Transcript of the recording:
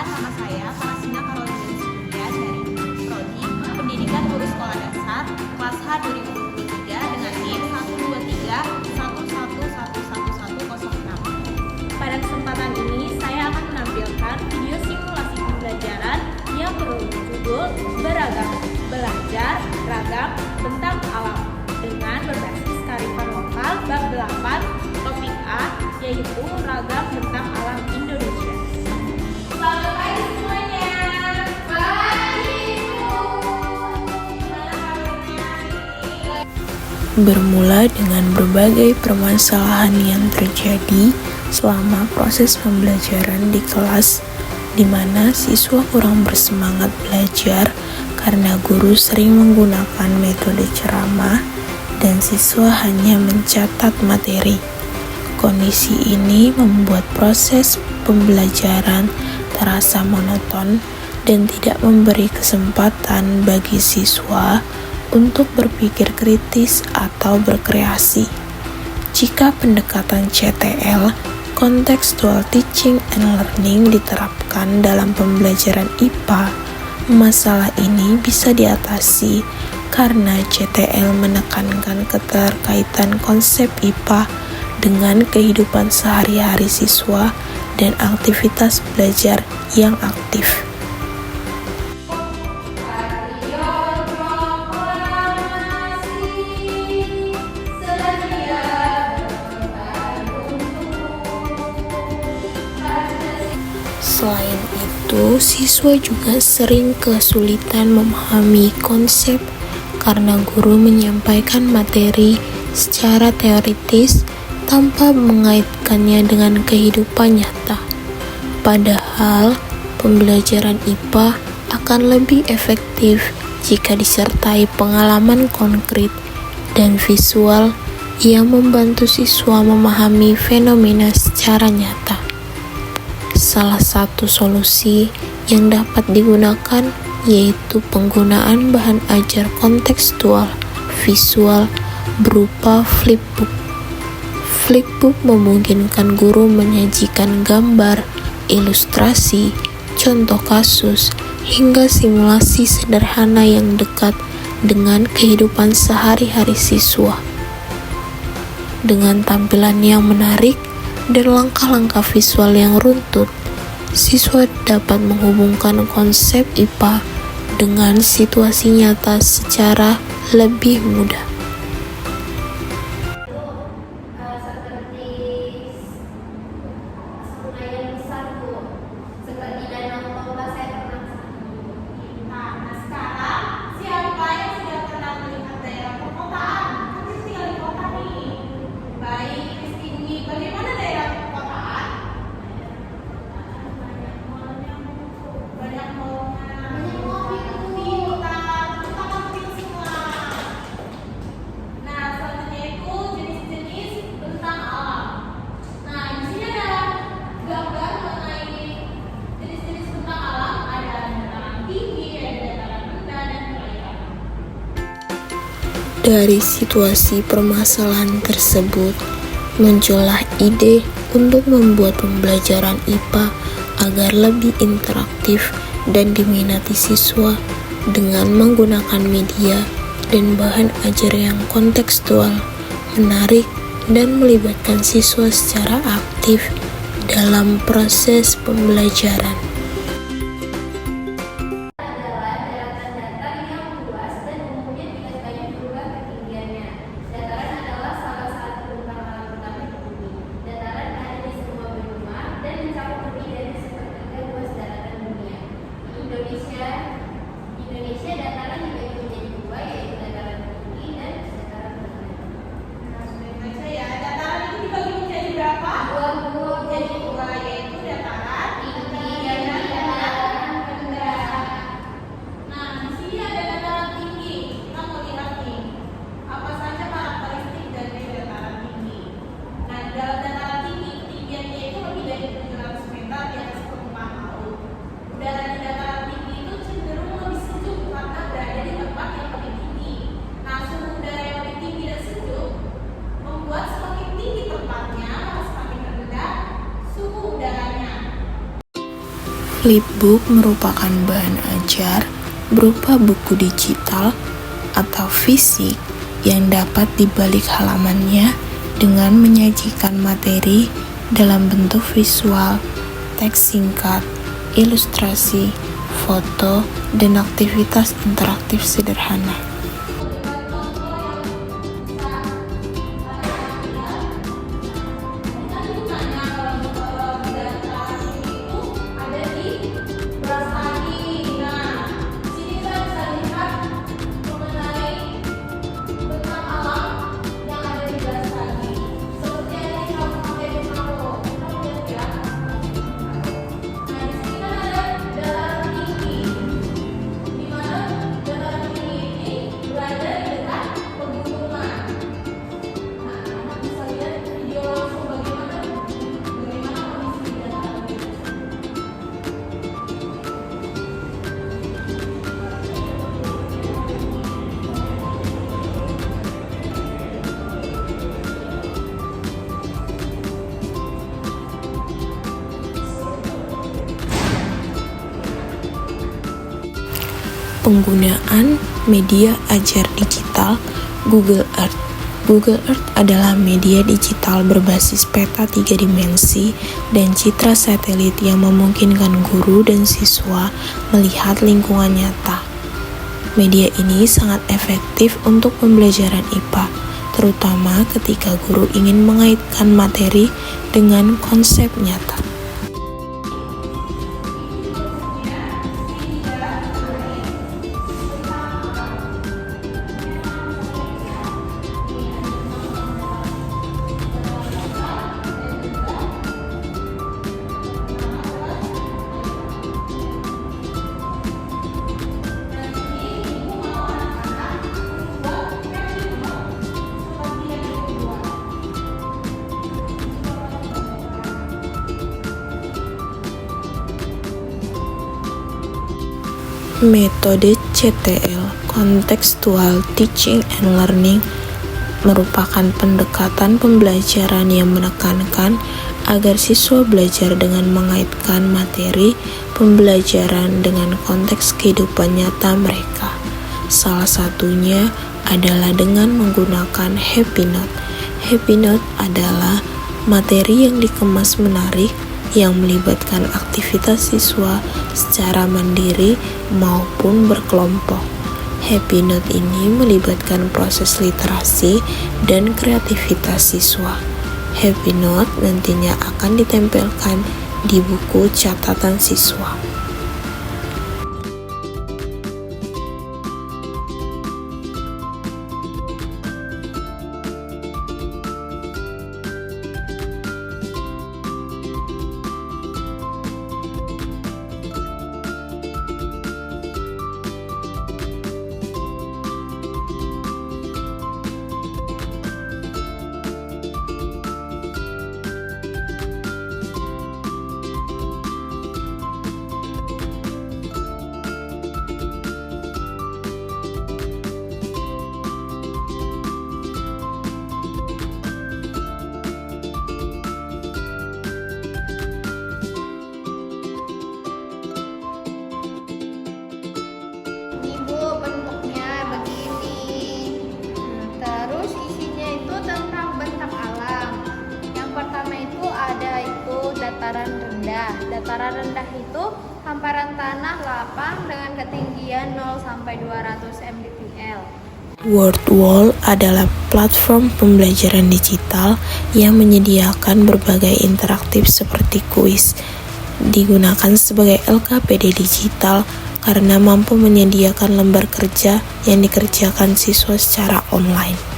nama saya Parasina Karolina Surya dari Prodi Pendidikan Guru Sekolah Dasar kelas H 2023 dengan NIM 12311111106. Pada kesempatan ini saya akan menampilkan video simulasi pembelajaran yang berjudul Beragam Belajar Ragam Bentang Alam dengan berbasis kearifan lokal bab 8 topik A, yaitu Ragam Bentang Alam Indonesia. Selamat pagi semuanya. Bermula dengan berbagai permasalahan yang terjadi selama proses pembelajaran di kelas, di mana siswa kurang bersemangat belajar karena guru sering menggunakan metode ceramah dan siswa hanya mencatat materi. Kondisi ini membuat proses pembelajaran terasa monoton dan tidak memberi kesempatan bagi siswa untuk berpikir kritis atau berkreasi. Jika pendekatan CTL, Contextual Teaching and Learning, diterapkan dalam pembelajaran IPA, masalah ini bisa diatasi karena CTL menekankan keterkaitan konsep IPA dengan kehidupan sehari-hari siswa dan aktivitas belajar yang aktif. Selain itu, siswa juga sering kesulitan memahami konsep karena guru menyampaikan materi secara teoritis tanpa mengaitkannya dengan kehidupan nyata. Padahal, pembelajaran IPA akan lebih efektif jika disertai pengalaman konkret dan visual yang membantu siswa memahami fenomena secara nyata. Salah satu solusi yang dapat digunakan yaitu penggunaan bahan ajar kontekstual visual berupa flipbook. Flipbook memungkinkan guru menyajikan gambar, ilustrasi, contoh kasus, hingga simulasi sederhana yang dekat dengan kehidupan sehari-hari siswa. Dengan tampilan yang menarik dan langkah-langkah visual yang runtut, siswa dapat menghubungkan konsep IPA dengan situasi nyata secara lebih mudah. Dari situasi permasalahan tersebut, muncullah ide untuk membuat pembelajaran IPA agar lebih interaktif dan diminati siswa dengan menggunakan media dan bahan ajar yang kontekstual, menarik, dan melibatkan siswa secara aktif dalam proses pembelajaran. Indonesia dataran dibagi menjadi dua, yaitu dataran tinggi dan dataran rendah. Dataran itu dibagi menjadi berapa? Dua, yaitu dataran tinggi dan Flipbook merupakan bahan ajar berupa buku digital atau fisik yang dapat dibalik halamannya dengan menyajikan materi dalam bentuk visual, teks singkat, ilustrasi, foto, dan aktivitas interaktif sederhana. Penggunaan media ajar digital Google Earth. Google Earth adalah media digital berbasis peta 3 dimensi dan citra satelit yang memungkinkan guru dan siswa melihat lingkungan nyata. Media ini sangat efektif untuk pembelajaran IPA, terutama ketika guru ingin mengaitkan materi dengan konsep nyata. Metode CTL (Contextual Teaching and Learning) merupakan pendekatan pembelajaran yang menekankan agar siswa belajar dengan mengaitkan materi pembelajaran dengan konteks kehidupan nyata mereka. Salah satunya adalah dengan menggunakan Happy Note. Happy Note adalah materi yang dikemas menarik yang melibatkan aktivitas siswa secara mandiri maupun berkelompok. Happy Note ini melibatkan proses literasi dan kreativitas siswa. Happy Note nantinya akan ditempelkan di buku catatan siswa. Dataran rendah itu hamparan tanah lapang dengan ketinggian 0 sampai 200 mdpl. WordWall adalah platform pembelajaran digital yang menyediakan berbagai interaktif seperti kuis. Digunakan sebagai LKPD digital karena mampu menyediakan lembar kerja yang dikerjakan siswa secara online.